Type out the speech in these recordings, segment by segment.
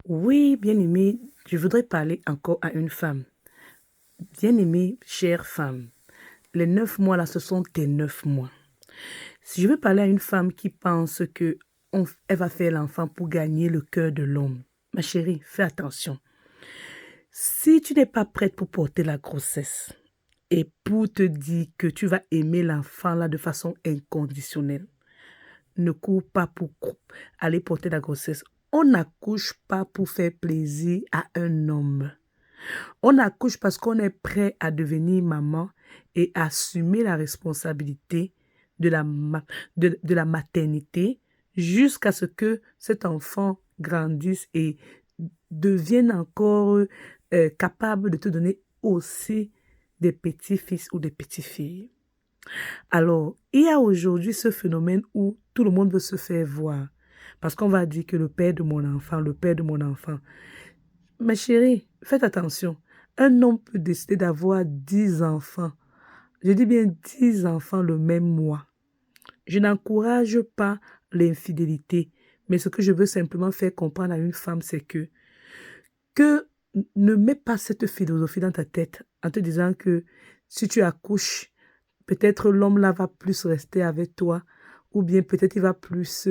Oui, bien-aimée, je voudrais parler encore à une femme. Bien-aimée, chère femme, les 9 mois là, ce sont tes 9 mois. Si je veux parler à une femme qui pense que elle va faire l'enfant pour gagner le cœur de l'homme, ma chérie, fais attention. Si tu n'es pas prête pour porter la grossesse et pour te dire que tu vas aimer l'enfant là de façon inconditionnelle, ne cours pas pour aller porter la grossesse. On n'accouche pas pour faire plaisir à un homme. On accouche parce qu'on est prêt à devenir maman et assumer la responsabilité de la maternité jusqu'à ce que cet enfant grandisse et devienne encore capable de te donner aussi des petits-fils ou des petites-filles. Alors, il y a aujourd'hui ce phénomène où tout le monde veut se faire voir. Parce qu'on va dire que le père de mon enfant, le père de mon enfant. Ma chérie, faites attention. Un homme peut décider d'avoir 10 enfants. Je dis bien 10 enfants le même mois. Je n'encourage pas l'infidélité. Mais ce que je veux simplement faire comprendre à une femme, c'est que ne mets pas cette philosophie dans ta tête en te disant que si tu accouches, peut-être l'homme là va plus rester avec toi ou bien peut-être il va plus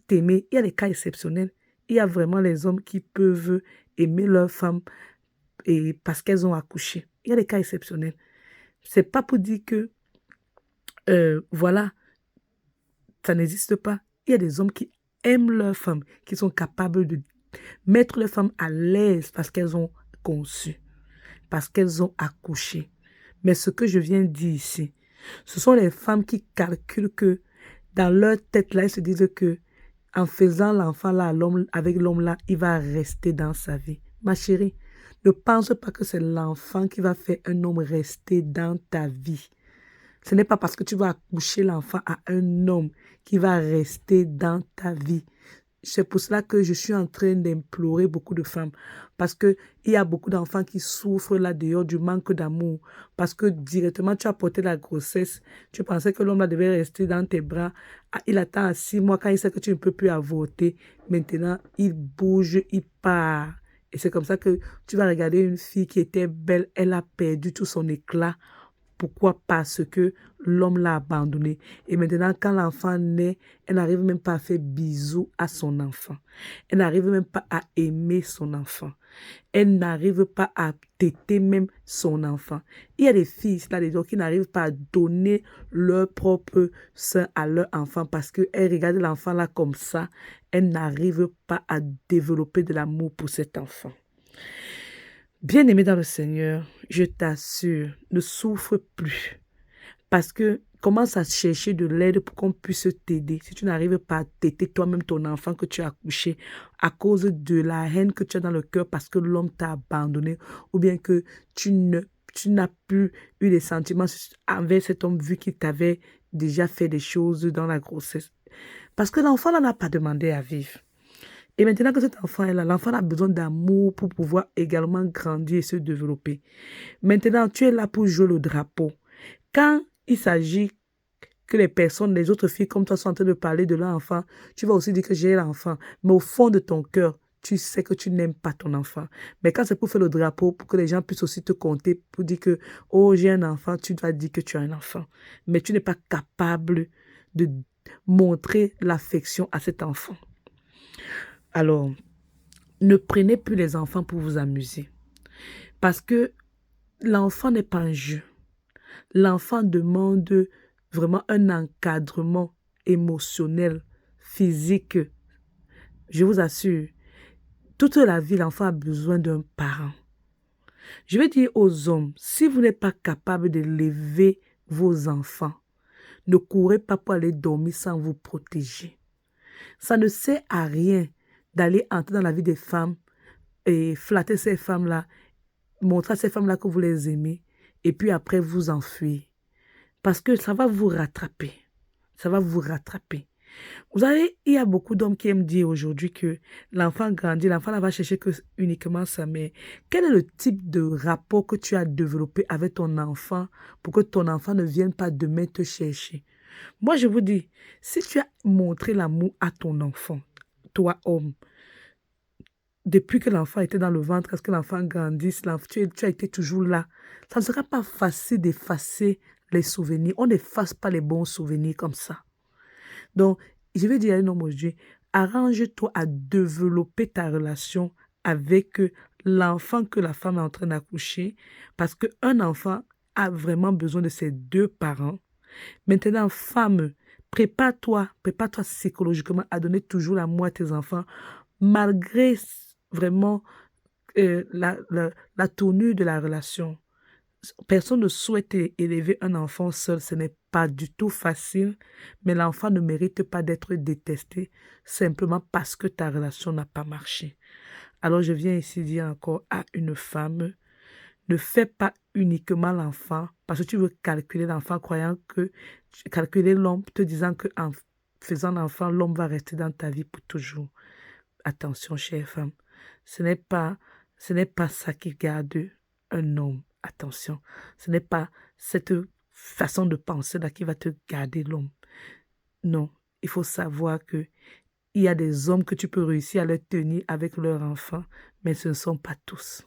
t'aimer. Il y a des cas exceptionnels. Il y a vraiment les hommes qui peuvent aimer leur femme et parce qu'elles ont accouché. Il y a des cas exceptionnels. C'est pas pour dire que, voilà, ça n'existe pas. Il y a des hommes qui aiment leur femme, qui sont capables de mettre leur femme à l'aise parce qu'elles ont conçu, parce qu'elles ont accouché. Mais ce que je viens de dire ici, ce sont les femmes qui calculent que dans leur tête, là, elles se disent que en faisant l'enfant là, avec l'homme là, il va rester dans sa vie. Ma chérie, ne pense pas que c'est l'enfant qui va faire un homme rester dans ta vie. Ce n'est pas parce que tu vas accoucher l'enfant à un homme qui va rester dans ta vie. C'est pour cela que je suis en train d'implorer beaucoup de femmes. Parce qu'il y a beaucoup d'enfants qui souffrent là dehors du manque d'amour. Parce que directement, tu as porté la grossesse. Tu pensais que l'homme là devait rester dans tes bras. Ah, il attend 6 mois quand il sait que tu ne peux plus avorter. Maintenant, il bouge, il part. Et c'est comme ça que tu vas regarder une fille qui était belle. Elle a perdu tout son éclat. Pourquoi? Parce que l'homme l'a abandonnée. Et maintenant, quand l'enfant naît, elle n'arrive même pas à faire bisous à son enfant. Elle n'arrive même pas à aimer son enfant. Elle n'arrive pas à téter même son enfant. Il y a des filles, là, des gens qui n'arrivent pas à donner leur propre sein à leur enfant parce qu'elles regardent l'enfant là comme ça. Elles n'arrivent pas à développer de l'amour pour cet enfant. Bien-aimé dans le Seigneur, je t'assure, ne souffre plus. Parce que commence à chercher de l'aide pour qu'on puisse t'aider. Si tu n'arrives pas à t'aider toi-même ton enfant que tu as accouché à cause de la haine que tu as dans le cœur parce que l'homme t'a abandonné ou bien que tu n'as plus eu des sentiments envers cet homme vu qu'il t'avait déjà fait des choses dans la grossesse. Parce que l'enfant n'en a pas demandé à vivre. Et maintenant que cet enfant est là, l'enfant a besoin d'amour pour pouvoir également grandir et se développer. Maintenant, tu es là pour jouer le drapeau. Quand il s'agit que les personnes, les autres filles comme toi sont en train de parler de leur enfant, tu vas aussi dire que j'ai l'enfant. Mais au fond de ton cœur, tu sais que tu n'aimes pas ton enfant. Mais quand c'est pour faire le drapeau, pour que les gens puissent aussi te compter, pour dire que, oh, j'ai un enfant, tu dois dire que tu as un enfant. Mais tu n'es pas capable de montrer l'affection à cet enfant. Alors, ne prenez plus les enfants pour vous amuser. Parce que l'enfant n'est pas un jeu. L'enfant demande vraiment un encadrement émotionnel, physique. Je vous assure, toute la vie, l'enfant a besoin d'un parent. Je vais dire aux hommes, si vous n'êtes pas capable d'élever vos enfants, ne courez pas pour aller dormir sans vous protéger. Ça ne sert à rien d'aller entrer dans la vie des femmes et flatter ces femmes-là, montrer à ces femmes-là que vous les aimez, et puis après vous enfuir. Parce que ça va vous rattraper. Ça va vous rattraper. Vous savez, il y a beaucoup d'hommes qui aiment dire aujourd'hui que l'enfant grandit, l'enfant là va chercher que uniquement sa mère. Quel est le type de rapport que tu as développé avec ton enfant pour que ton enfant ne vienne pas demain te chercher? Moi, je vous dis, si tu as montré l'amour à ton enfant, toi homme, depuis que l'enfant était dans le ventre, à ce que l'enfant grandisse, tu as été toujours là. Ça ne sera pas facile d'effacer les souvenirs. On n'efface pas les bons souvenirs comme ça. Donc, je vais dire à un homme aujourd'hui, arrange-toi à développer ta relation avec l'enfant que la femme est en train d'accoucher, parce qu'un enfant a vraiment besoin de ses deux parents. Maintenant, femme, prépare-toi psychologiquement à donner toujours l'amour à tes enfants, malgré vraiment la tournure de la relation. Personne ne souhaite élever un enfant seul, ce n'est pas du tout facile, mais l'enfant ne mérite pas d'être détesté simplement parce que ta relation n'a pas marché. Alors je viens ici dire encore à une femme, ne fais pas uniquement l'enfant parce que tu veux calculer l'enfant croyant que, calculer l'homme, te disant que en faisant l'enfant, l'homme va rester dans ta vie pour toujours. Attention, chère femme, ce n'est pas, ce n'est pas ça qui garde un homme. Attention, ce n'est pas cette façon de penser-là qui va te garder l'homme. Non, il faut savoir que il y a des hommes que tu peux réussir à les tenir avec leurs enfants, mais ce ne sont pas tous.